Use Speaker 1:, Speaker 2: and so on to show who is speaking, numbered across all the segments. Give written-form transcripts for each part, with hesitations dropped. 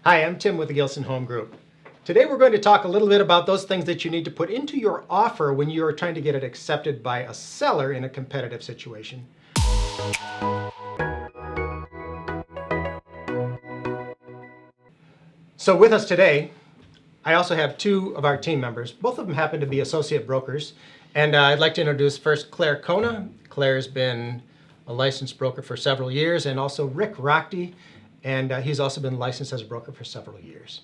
Speaker 1: Hi, I'm Tim with the Gilson Home Group. Today we're going to talk a little bit about those things that you need to put into your offer when you're trying to get it accepted by a seller in a competitive situation. So with us today, I also have two of our team members. Both of them happen to be associate brokers. And I'd like to introduce first Claire Kona. Claire's been a licensed broker for several years, and also Rick Rockty, and he's also been licensed as a broker for several years.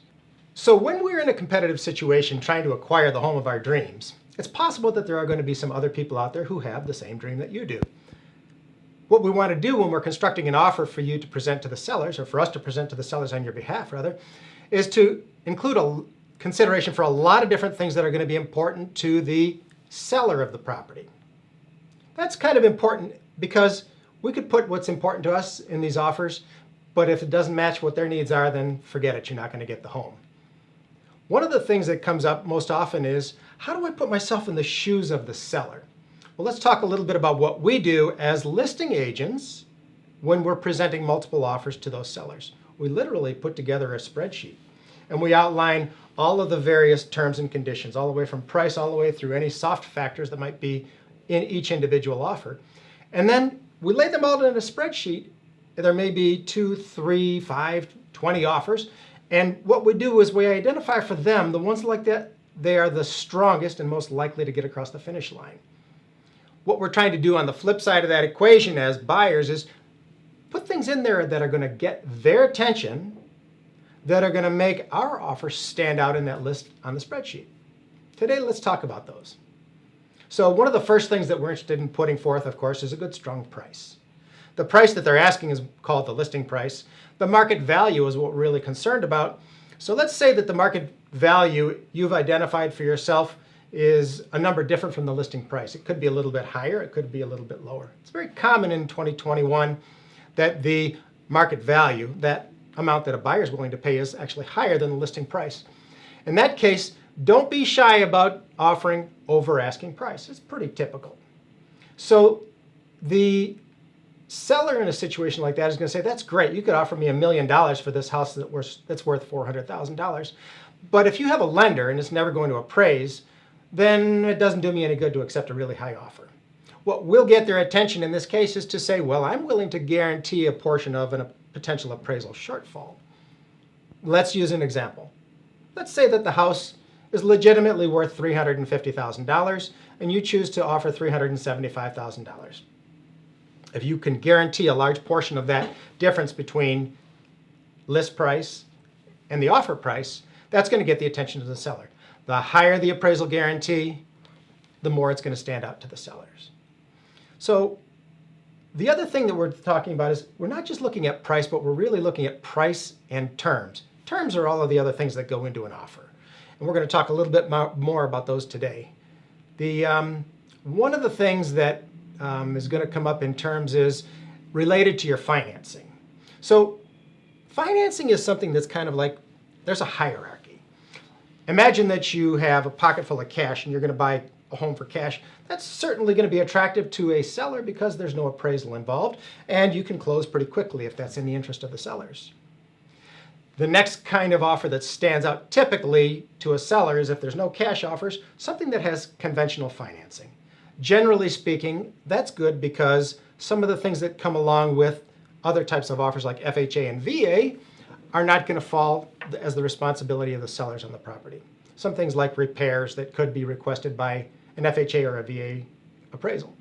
Speaker 1: So when we're in a competitive situation trying to acquire the home of our dreams, it's possible that there are going to be some other people out there who have the same dream that you do. What we want to do when we're constructing an offer for you to present to the sellers, or for us to present to the sellers on your behalf rather, is to include a consideration for a lot of different things that are going to be important to the seller of the property. That's kind of important because we could put what's important to us in these offers, but if it doesn't match what their needs are, then forget it, you're not going to get the home. One of the things that comes up most often is, how do I put myself in the shoes of the seller? Well, let's talk a little bit about what we do as listing agents when we're presenting multiple offers to those sellers. We literally put together a spreadsheet and we outline all of the various terms and conditions, all the way from price all the way through any soft factors that might be in each individual offer. And then we lay them all in a spreadsheet. There may be 2, 3, 5, 20 offers. And what we do is we identify for them the ones like that they are the strongest and most likely to get across the finish line. What we're trying to do on the flip side of that equation as buyers is put things in there that are going to get their attention, that are going to make our offer stand out in that list on the spreadsheet. Today, let's talk about those. So one of the first things that we're interested in putting forth, of course, is a good, strong price. The price that they're asking is called the listing price. The market value is what we're really concerned about. So let's say that the market value you've identified for yourself is a number different from the listing price. It could be a little bit higher, it could be a little bit lower. It's very common in 2021 that the market value, that amount that a buyer is willing to pay, is actually higher than the listing price. In that case, don't be shy about offering over asking price. It's pretty typical. So the seller in a situation like that is going to say, that's great, you could offer me $1 million for this house that's worth $400,000. But if you have a lender and it's never going to appraise, then it doesn't do me any good to accept a really high offer. What will get their attention in this case is to say, well, I'm willing to guarantee a portion of a potential appraisal shortfall. Let's use an example. Let's say that the house is legitimately worth $350,000 and you choose to offer $375,000. If you can guarantee a large portion of that difference between list price and the offer price, that's going to get the attention of the seller. The higher the appraisal guarantee, the more it's going to stand out to the sellers. So the other thing that we're talking about is we're not just looking at price, but we're really looking at price and terms. Terms are all of the other things that go into an offer. And we're going to talk a little bit more about those today. One of the things that is going to come up in terms is related to your financing. So financing is something that's kind of like, there's a hierarchy. Imagine that you have a pocket full of cash and you're going to buy a home for cash. That's certainly going to be attractive to a seller because there's no appraisal involved and you can close pretty quickly if that's in the interest of the sellers. The next kind of offer that stands out typically to a seller is if there's no cash offers, something that has conventional financing. Generally speaking, that's good because some of the things that come along with other types of offers like FHA and VA are not going to fall as the responsibility of the sellers on the property. Some things like repairs that could be requested by an FHA or a VA appraisal.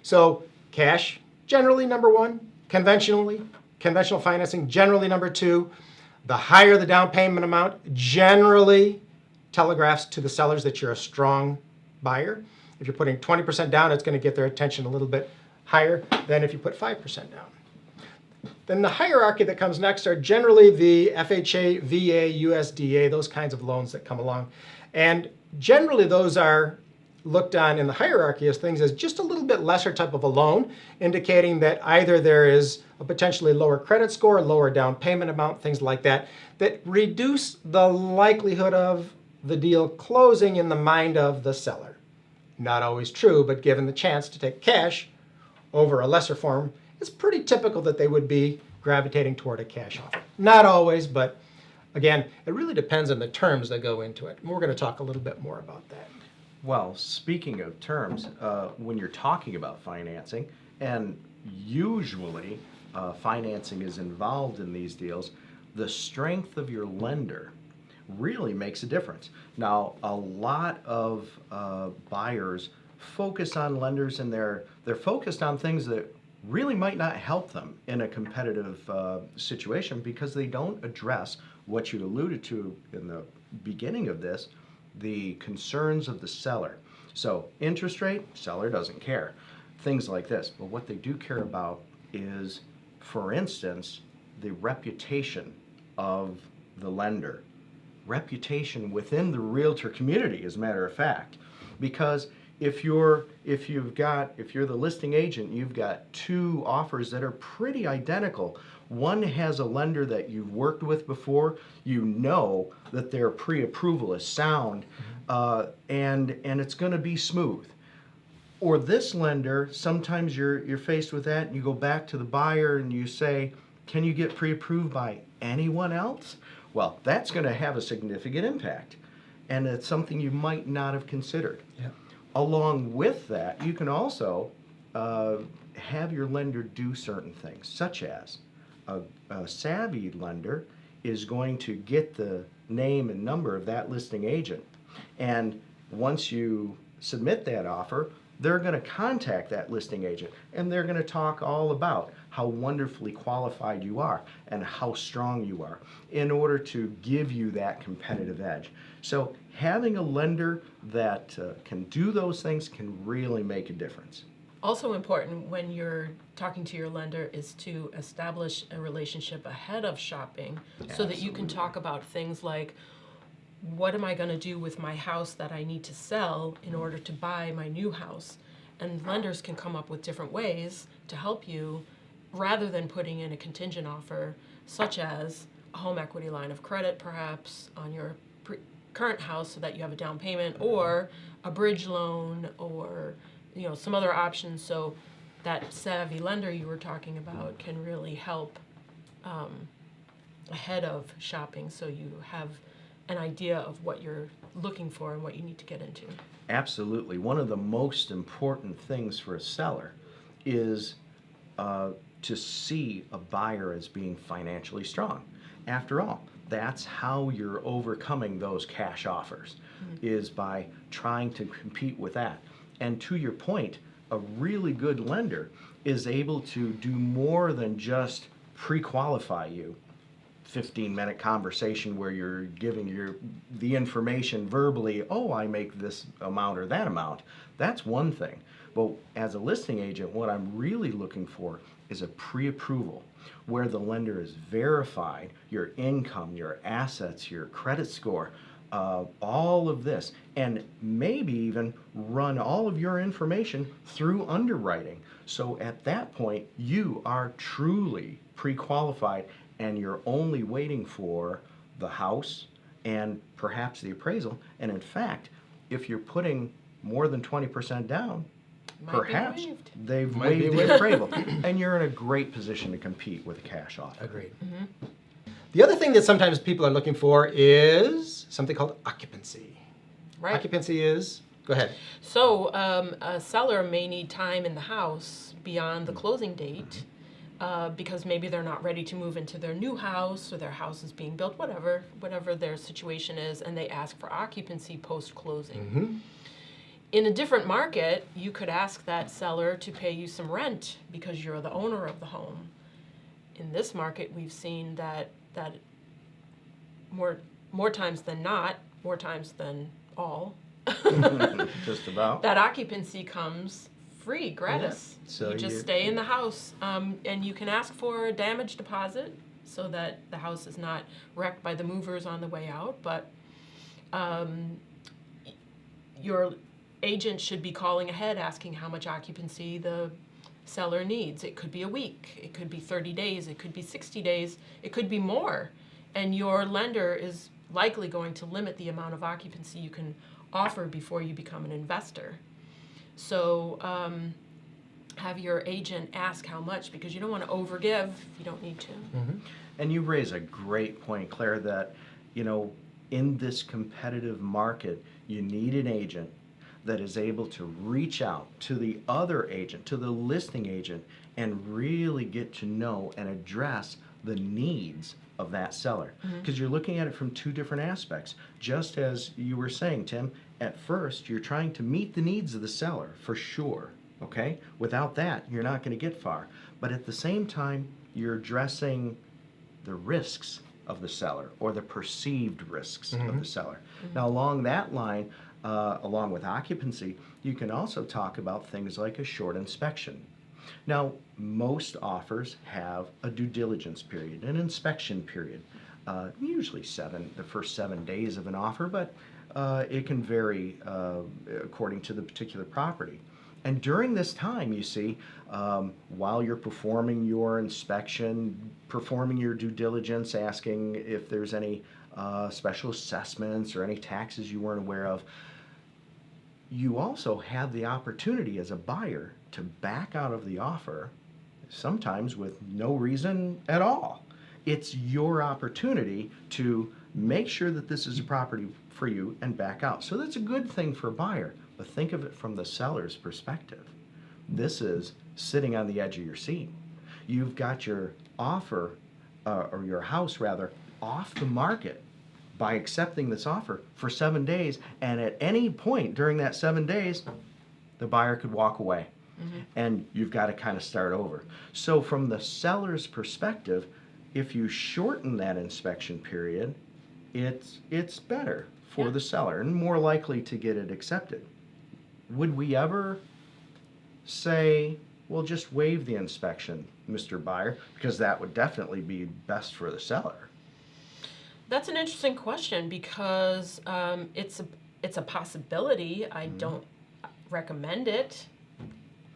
Speaker 1: So cash, generally number one. Conventional financing, generally number two. The higher the down payment amount, generally telegraphs to the sellers that you're a strong buyer. If you're putting 20% down, it's going to get their attention a little bit higher than if you put 5% down. Then the hierarchy that comes next are generally the FHA, VA, USDA, those kinds of loans that come along. And generally those are looked on in the hierarchy as things as just a little bit lesser type of a loan, indicating that either there is a potentially lower credit score, lower down payment amount, things like that, that reduce the likelihood of the deal closing in the mind of the seller. Not always true, but given the chance to take cash over a lesser form, it's pretty typical that they would be gravitating toward a cash offer. Not always, but Again, it really depends on the terms that go into it. And we're going to talk a little bit more about that.
Speaker 2: Well, speaking of terms, when you're talking about financing, and usually financing is involved in these deals, the strength of your lender really makes a difference. Now, a lot of buyers focus on lenders, and they're focused on things that really might not help them in a competitive situation, because they don't address what you alluded to in the beginning of this, the concerns of the seller. So interest rate, seller doesn't care. Things like this. But what they do care about is, for instance, the reputation of the lender. Reputation within the realtor community, as a matter of fact. Because if you're the listing agent, you've got two offers that are pretty identical. One has a lender that you've worked with before, you know that their pre-approval is sound, and it's going to be smooth. Or this lender, sometimes you're faced with that, and you go back to the buyer and you say, can you get pre-approved by anyone else? Well, that's going to have a significant impact, and it's something you might not have considered.
Speaker 1: Yeah.
Speaker 2: Along with that, you can also have your lender do certain things, such as a savvy lender is going to get the name and number of that listing agent. And once you submit that offer, they're going to contact that listing agent, and they're going to talk all about how wonderfully qualified you are and how strong you are in order to give you that competitive edge. So having a lender that can do those things can really make a difference.
Speaker 3: Also important when you're talking to your lender is to establish a relationship ahead of shopping, so that you can talk about things like, what am I going to do with my house that I need to sell in order to buy my new house? And lenders can come up with different ways to help you, rather than putting in a contingent offer, such as a home equity line of credit perhaps on your current house so that you have a down payment, or a bridge loan, or some other options. So that savvy lender you were talking about can really help ahead of shopping, so you have an idea of what you're looking for and what you need to get into.
Speaker 2: Absolutely. One of the most important things for a seller is to see a buyer as being financially strong. After all, that's how you're overcoming those cash offers, is by trying to compete with that. And to your point, a really good lender is able to do more than just pre-qualify you. 15-minute conversation where you're giving the information verbally, oh, I make this amount or that amount. That's one thing. But as a listing agent, what I'm really looking for is a pre-approval where the lender has verified your income, your assets, your credit score, all of this, and maybe even run all of your information through underwriting. So at that point, you are truly pre-qualified, and you're only waiting for the house and perhaps the appraisal. And in fact, if you're putting more than 20% down, perhaps they've waived the appraisal, and you're in a great position to compete with a cash offer.
Speaker 1: Agreed. Mm-hmm. The other thing that sometimes people are looking for is something called occupancy.
Speaker 3: Right.
Speaker 1: Occupancy is, go ahead.
Speaker 3: So a seller may need time in the house beyond the closing date, because maybe they're not ready to move into their new house, or their house is being built, whatever their situation is, and they ask for occupancy post-closing.
Speaker 1: Mm-hmm.
Speaker 3: In a different market, you could ask that seller to pay you some rent because you're the owner of the home. In this market, we've seen that more times than not, more times than all,
Speaker 2: Just about.
Speaker 3: that occupancy comes free, gratis.
Speaker 2: Yeah. So
Speaker 3: you just stay in the house, and you can ask for a damage deposit so that the house is not wrecked by the movers on the way out. But your agent should be calling ahead, asking how much occupancy the seller needs. It could be a week, it could be 30 days, it could be 60 days, it could be more. And your lender is likely going to limit the amount of occupancy you can offer before you become an investor. So have your agent ask how much, because you don't want to overgive if you don't need to.
Speaker 2: And you raise a great point, Claire, that, in this competitive market, you need an agent that is able to reach out to the other agent, to the listing agent, and really get to know and address the needs of that seller. Because you're looking at it from two different aspects. Just as you were saying, Tim, at first you're trying to meet the needs of the seller, for sure, okay? Without that, you're not going to get far. But at the same time, you're addressing the risks of the seller, or the perceived risks of the seller. Now, along that line, along with occupancy, you can also talk about things like a short inspection. Now, most offers have a due diligence period, an inspection period, usually the first 7 days of an offer, but it can vary according to the particular property. And during this time, you see, while you're performing your inspection, performing your due diligence, asking if there's any special assessments or any taxes you weren't aware of, you also have the opportunity as a buyer to back out of the offer, sometimes with no reason at all. It's your opportunity to make sure that this is a property for you and back out. So that's a good thing for a buyer, but think of it from the seller's perspective. This is sitting on the edge of your seat. You've got your offer, or your house rather, off the market by accepting this offer for 7 days, and at any point during that 7 days, the buyer could walk away. And you've got to kind of start over. So from the seller's perspective, if you shorten that inspection period, it's better for the seller and more likely to get it accepted. Would we ever say, well, just waive the inspection, Mr. Buyer, because that would definitely be best for the seller?
Speaker 3: That's an interesting question, because it's a possibility. I don't recommend it.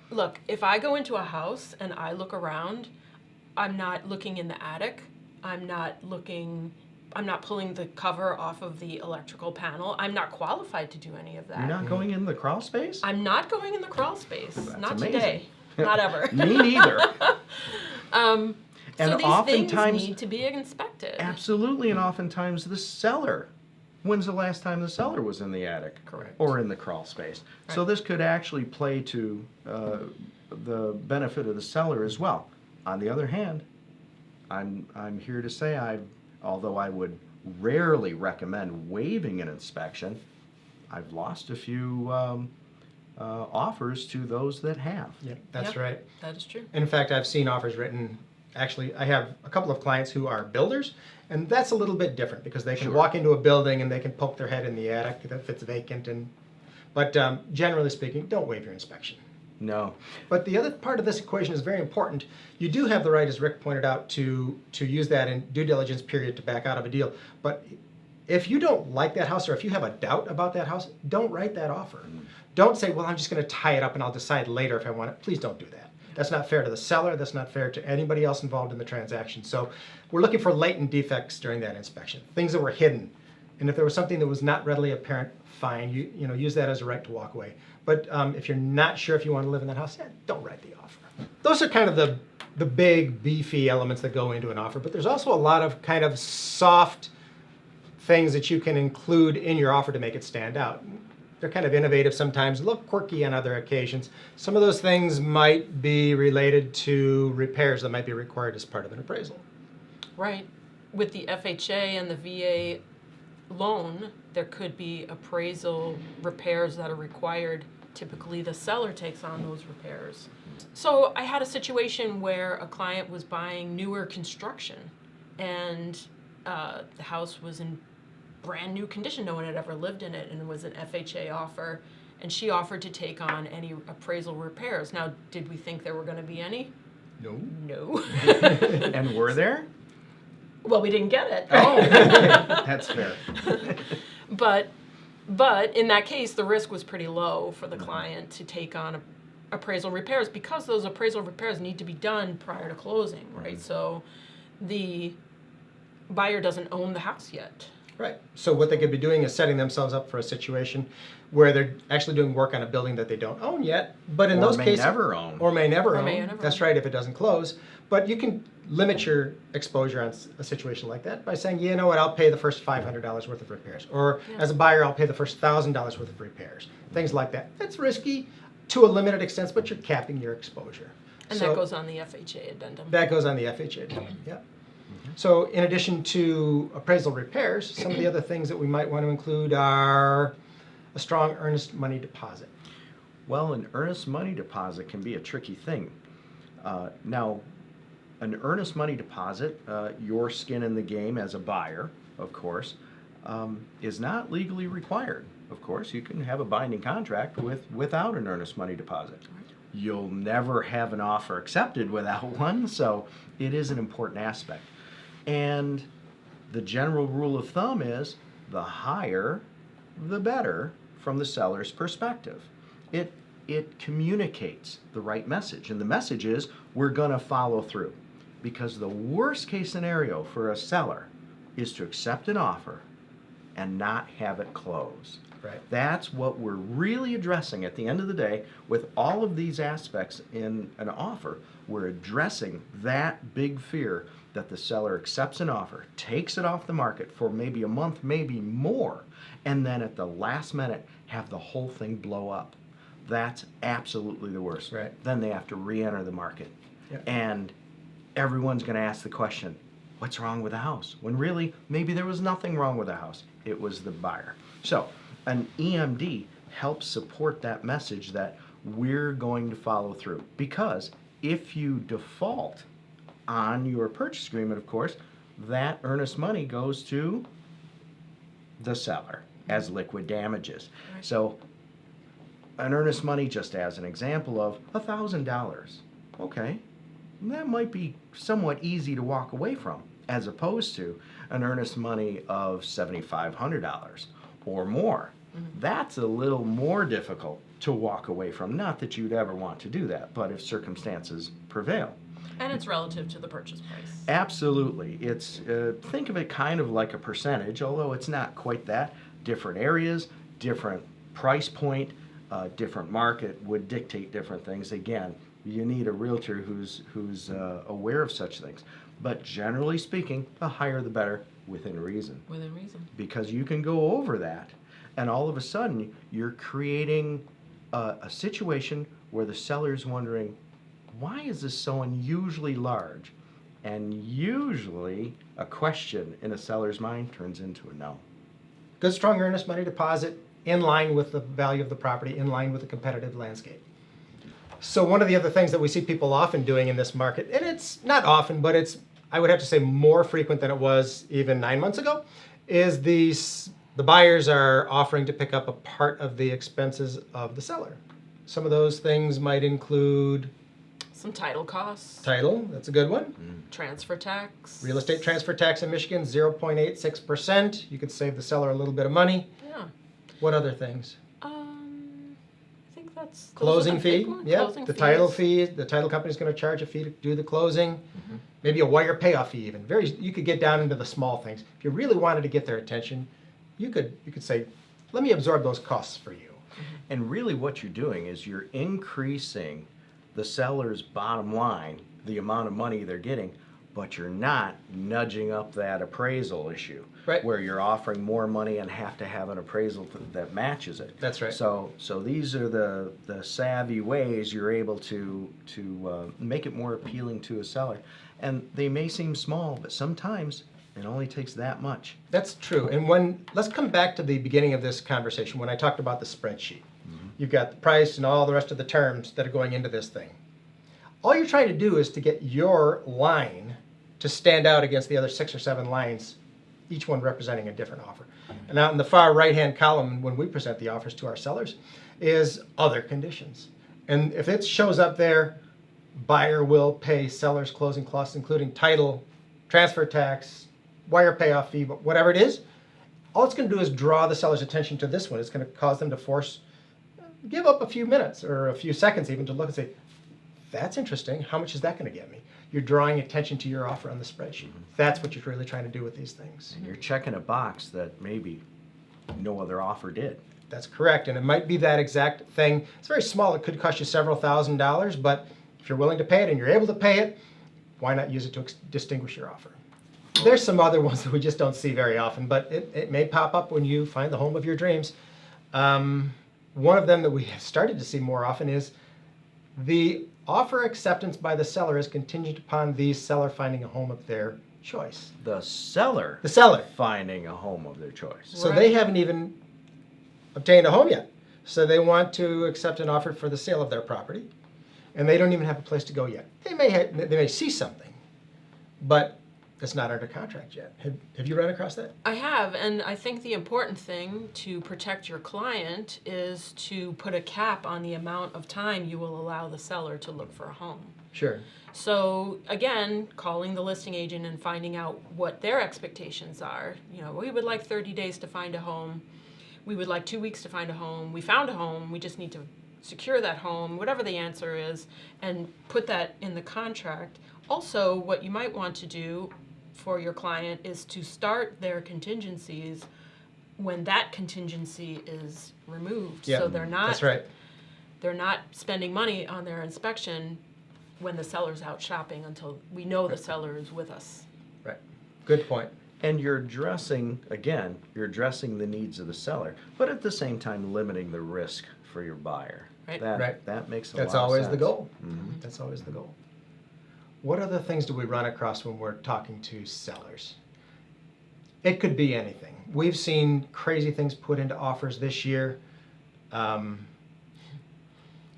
Speaker 3: Look, if I go into a house and I look around, I'm not looking in the attic. I'm not pulling the cover off of the electrical panel. I'm not qualified to do any of that.
Speaker 2: You're not going in the crawl space?
Speaker 3: I'm not going in the crawl space.
Speaker 2: That's
Speaker 3: not
Speaker 2: amazing.
Speaker 3: today. Not ever.
Speaker 2: Me neither.
Speaker 3: So
Speaker 2: And
Speaker 3: these
Speaker 2: oftentimes,
Speaker 3: things need to be inspected.
Speaker 2: absolutely, and oftentimes the seller. When's the last time the seller was in the attic?
Speaker 3: Correct.
Speaker 2: Or in the crawl space? So
Speaker 3: Right.
Speaker 2: this could actually play to the benefit of the seller as well. On the other hand, I'm here to say although I would rarely recommend waiving an inspection, I've lost a few offers to those that have.
Speaker 1: Yeah, that's
Speaker 3: Yep.
Speaker 1: right.
Speaker 3: That is true.
Speaker 1: In fact, I've seen offers written. Actually, I have a couple of clients who are builders, and that's a little bit different because they can
Speaker 2: Sure.
Speaker 1: walk into a building and they can poke their head in the attic if it's vacant. But generally speaking, don't waive your inspection.
Speaker 2: No.
Speaker 1: But the other part of this equation is very important. You do have the right, as Rick pointed out, to use that in due diligence period to back out of a deal. But if you don't like that house, or if you have a doubt about that house, don't write that offer. Don't say, well, I'm just going to tie it up and I'll decide later if I want it. Please don't do that. That's not fair to the seller. That's not fair to anybody else involved in the transaction. So we're looking for latent defects during that inspection, things that were hidden. And if there was something that was not readily apparent, fine, use that as a right to walk away. But if you're not sure if you want to live in that house, don't write the offer. Those are kind of the big, beefy elements that go into an offer. But there's also a lot of kind of soft things that you can include in your offer to make it stand out. They're kind of innovative sometimes, look quirky on other occasions. Some of those things might be related to repairs that might be required as part of an appraisal.
Speaker 3: Right. With the FHA and the VA loan, there could be appraisal repairs that are required. Typically, the seller takes on those repairs. So I had a situation where a client was buying newer construction, and the house was in brand new condition. No one had ever lived in it, and it was an FHA offer, and she offered to take on any appraisal repairs. Now, did we think there were going to be any?
Speaker 1: No.
Speaker 3: No.
Speaker 2: And were there?
Speaker 3: Well, we didn't get it.
Speaker 2: Oh, that's fair.
Speaker 3: But in that case, the risk was pretty low for the client to take on appraisal repairs, because those appraisal repairs need to be done prior to closing, right? So the buyer doesn't own the house yet.
Speaker 1: Right. So what they could be doing is setting themselves up for a situation where they're actually doing work on a building that they don't own yet, but in
Speaker 2: Or
Speaker 1: those
Speaker 2: may
Speaker 1: cases,
Speaker 2: never own.
Speaker 1: or may never
Speaker 3: Or
Speaker 1: own.
Speaker 3: may never
Speaker 1: That's
Speaker 3: own.
Speaker 1: right, if it doesn't close. But you can limit your exposure on a situation like that by saying, you know what, I'll pay the first $500 worth of repairs, or as a buyer, I'll pay the first $1,000 worth of repairs. Things like that. That's risky to a limited extent, but you're capping your exposure.
Speaker 3: And
Speaker 1: So
Speaker 3: that goes on the FHA addendum.
Speaker 1: that goes on the FHA. Yeah. So in addition to appraisal repairs, some of the other things that we might want to include are a strong earnest money deposit.
Speaker 2: Well, an earnest money deposit can be a tricky thing. Now, an earnest money deposit, your skin in the game as a buyer, of course, is not legally required. Of course, you can have a binding contract without an earnest money deposit. You'll never have an offer accepted without one, so it is an important aspect. And the general rule of thumb is the higher, the better from the seller's perspective. It communicates the right message, and the message is we're going to follow through. Because the worst case scenario for a seller is to accept an offer and not have it close.
Speaker 1: Right.
Speaker 2: That's what we're really addressing at the end of the day with all of these aspects in an offer. We're addressing that big fear that the seller accepts an offer, takes it off the market for maybe a month, maybe more, and then at the last minute have the whole thing blow up. That's absolutely the worst.
Speaker 1: Right.
Speaker 2: Then they have to re-enter the market.
Speaker 1: Yeah.
Speaker 2: And everyone's going to ask the question, what's wrong with the house? When really, maybe there was nothing wrong with the house. It was the buyer. So an EMD helps support that message that we're going to follow through. Because if you default on your purchase agreement, of course, that earnest money goes to the seller as liquid damages.
Speaker 3: Right.
Speaker 2: So an earnest money, just as an example of $1,000, okay, that might be somewhat easy to walk away from, as opposed to an earnest money of $7,500 or more. That's a little more difficult to walk away from. Not that you'd ever want to do that, but if circumstances prevail.
Speaker 3: And it's relative to the purchase price.
Speaker 2: Absolutely. It's think of it kind of like a percentage, although it's not quite that. Different areas, different price point, different market would dictate different things. Again, you need a realtor who's aware of such things. But generally speaking, the higher the better, within reason.
Speaker 3: Within reason.
Speaker 2: Because you can go over that, and all of a sudden you're creating a situation where the seller's wondering, why is this so unusually large? And usually a question in a seller's mind turns into a no.
Speaker 1: Good, strong earnest money deposit in line with the value of the property, in line with the competitive landscape. So one of the other things that we see people often doing in this market, and it's not often, but it's, I would have to say, more frequent than it was even 9 months ago, is the buyers are offering to pick up a part of the expenses of the seller. Some of those things might include
Speaker 3: Some title costs,
Speaker 1: title, that's a good one.
Speaker 3: transfer tax.
Speaker 1: Real estate transfer tax in Michigan, 0.86%. You could save the seller a little bit of money.
Speaker 3: Yeah.
Speaker 1: What other things?
Speaker 3: I think that's those are
Speaker 1: Closing
Speaker 3: the big
Speaker 1: fee,
Speaker 3: ones.
Speaker 1: yeah.
Speaker 3: Closing
Speaker 1: The title
Speaker 3: fees.
Speaker 1: fee, the title company's going to charge a fee to do the closing. Maybe a wire payoff fee even. You could get down into the small things. If you really wanted to get their attention, you could say, let me absorb those costs for you.
Speaker 2: And really what you're doing is you're increasing the seller's bottom line, the amount of money they're getting, but you're not nudging up that appraisal issue.
Speaker 1: Right.
Speaker 2: Where you're offering more money and have to have an appraisal that matches it.
Speaker 1: That's right.
Speaker 2: So these are the savvy ways you're able to make it more appealing to a seller. And they may seem small, but sometimes it only takes that much.
Speaker 1: That's true. And let's come back to the beginning of this conversation when I talked about the spreadsheet. You've got the price and all the rest of the terms that are going into this thing. All you're trying to do is to get your line to stand out against the other 6 or 7 lines, each one representing a different offer. And out in the far right-hand column, when we present the offers to our sellers, is other conditions. And if it shows up there, buyer will pay seller's closing costs, including title, transfer tax, wire payoff fee, whatever it is, all it's going to do is draw the seller's attention to this one. It's going to cause them to give up a few minutes or a few seconds even to look and say, that's interesting. How much is that going to get me? you're drawing attention to your offer on the spreadsheet. That's what you're really trying to do with these things.
Speaker 2: And you're checking a box that maybe no other offer did.
Speaker 1: That's correct, and it might be that exact thing. It's very small. It could cost you several $1,000s, but if you're willing to pay it and you're able to pay it, why not use it to distinguish your offer? There's some other ones that we just don't see very often, but it may pop up when you find the home of your dreams. One of them that we have started to see more often is the offer acceptance by the seller is contingent upon the seller finding a home of their choice.
Speaker 2: The seller finding a home of their choice.
Speaker 1: So they haven't even obtained a home yet. So they want to accept an offer for the sale of their property, and they don't even have a place to go yet. They may see something, but it's not under contract yet. Have you run across that?
Speaker 3: I have, and I think the important thing to protect your client is to put a cap on the amount of time you will allow the seller to look for a home.
Speaker 1: Sure.
Speaker 3: So again, calling the listing agent and finding out what their expectations are. We would like 30 days to find a home. We would like 2 weeks to find a home. We found a home. We just need to secure that home, whatever the answer is, and put that in the contract. Also, what you might want to do for your client is to start their contingencies when that contingency is removed.
Speaker 1: Yeah,
Speaker 3: so they're not
Speaker 1: that's right.
Speaker 3: They're not spending money on their inspection when the seller's out shopping until we know the seller is with us.
Speaker 1: Right. Good point.
Speaker 2: And you're addressing the needs of the seller, but at the same time limiting the risk for your buyer.
Speaker 3: Right.
Speaker 2: That makes a lot of sense.
Speaker 1: That's always the goal.
Speaker 2: Mhm.
Speaker 1: That's always the goal. What other things do we run across when we're talking to sellers? It could be anything. We've seen crazy things put into offers this year.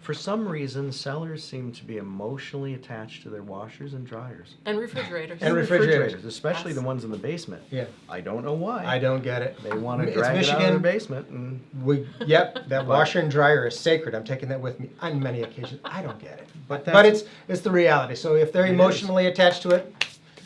Speaker 2: For some reason, sellers seem to be emotionally attached to their washers and dryers.
Speaker 3: And refrigerators.
Speaker 1: And refrigerators.
Speaker 2: Especially
Speaker 3: Yes.
Speaker 2: the ones in the basement.
Speaker 1: Yeah.
Speaker 2: I don't know why.
Speaker 1: I don't get it.
Speaker 2: They want to
Speaker 1: It's
Speaker 2: drag it out of
Speaker 1: Michigan.
Speaker 2: their basement and
Speaker 1: Yep, that washer and dryer is sacred. I'm taking that with me on many occasions. I don't get it.
Speaker 2: But
Speaker 1: But it's the reality. So if they're
Speaker 2: It is.
Speaker 1: emotionally attached to it,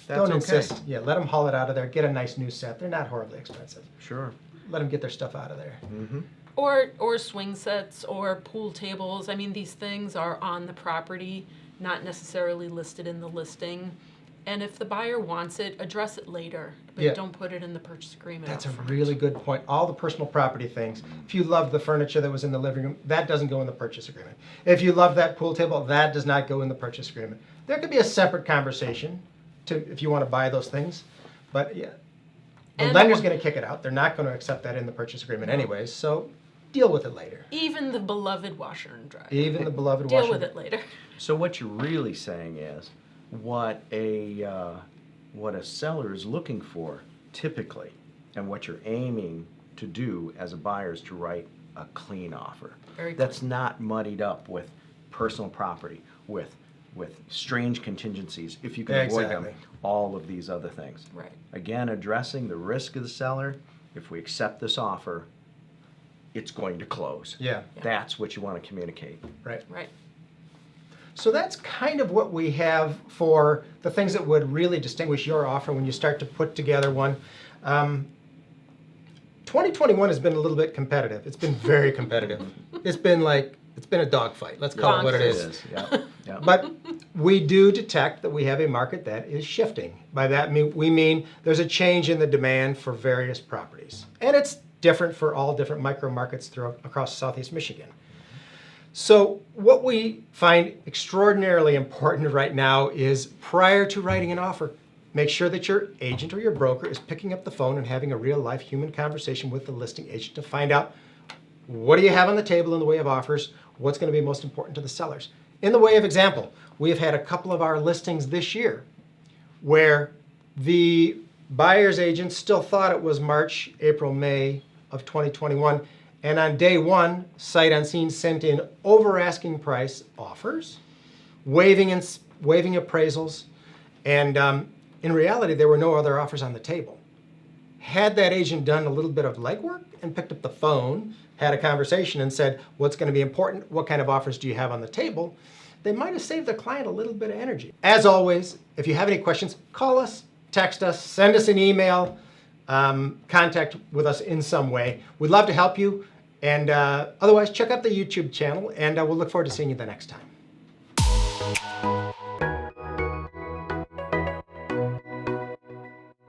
Speaker 2: that's
Speaker 1: don't
Speaker 2: okay.
Speaker 1: insist. Yeah, let them haul it out of there. Get a nice new set. They're not horribly expensive.
Speaker 2: Sure.
Speaker 1: Let them get their stuff out of there.
Speaker 2: Mm-hmm.
Speaker 3: Or swing sets or pool tables. I mean, these things are on the property, not necessarily listed in the listing. And if the buyer wants it, address it later, but
Speaker 1: Yeah.
Speaker 3: don't put it in the purchase agreement.
Speaker 1: That's a
Speaker 3: up front.
Speaker 1: really good point. All the personal property things. If you love the furniture that was in the living room, that doesn't go in the purchase agreement. If you love that pool table, that does not go in the purchase agreement. There could be a separate conversation if you want to buy those things. But yeah, the
Speaker 3: And-
Speaker 1: lender's going to kick it out. They're not going to accept that in the purchase agreement anyways, so deal with it later.
Speaker 3: Even the beloved washer and dryer.
Speaker 1: Even the beloved
Speaker 3: Deal
Speaker 1: washer.
Speaker 3: with it later.
Speaker 2: So what you're really saying is what a seller is looking for typically, and what you're aiming to do as a buyer is to write a clean offer.
Speaker 3: Very
Speaker 2: That's not muddied up with personal property, with strange contingencies, if you can avoid them,
Speaker 1: Exactly.
Speaker 2: all of these other things.
Speaker 3: Right.
Speaker 2: Again, addressing the risk of the seller. If we accept this offer, it's going to close.
Speaker 1: Yeah,
Speaker 2: That's what you want to communicate.
Speaker 1: right.
Speaker 3: Right.
Speaker 1: So that's kind of what we have for the things that would really distinguish your offer when you start to put together one. 2021 has been a little bit competitive. It's been very competitive. It's been a dogfight. Let's call it what it is.
Speaker 2: Yeah. Yeah.
Speaker 1: But we do detect that we have a market that is shifting. By that we mean there's a change in the demand for various properties. And it's different for all different micro markets across Southeast Michigan. So what we find extraordinarily important right now is prior to writing an offer, make sure that your agent or your broker is picking up the phone and having a real life human conversation with the listing agent to find out what do you have on the table in the way of offers, what's going to be most important to the sellers. In the way of example, we have had a couple of our listings this year where the buyer's agent still thought it was March, April, May of 2021. And on day one, Sight Unseen sent in over asking price offers, waiving appraisals, and in reality, there were no other offers on the table. Had that agent done a little bit of legwork and picked up the phone, had a conversation and said, what's going to be important, what kind of offers do you have on the table, they might have saved their client a little bit of energy. As always, if you have any questions, call us, text us, send us an email, contact with us in some way. We'd love to help you. And otherwise, check out the YouTube channel, and we'll look forward to seeing you the next time.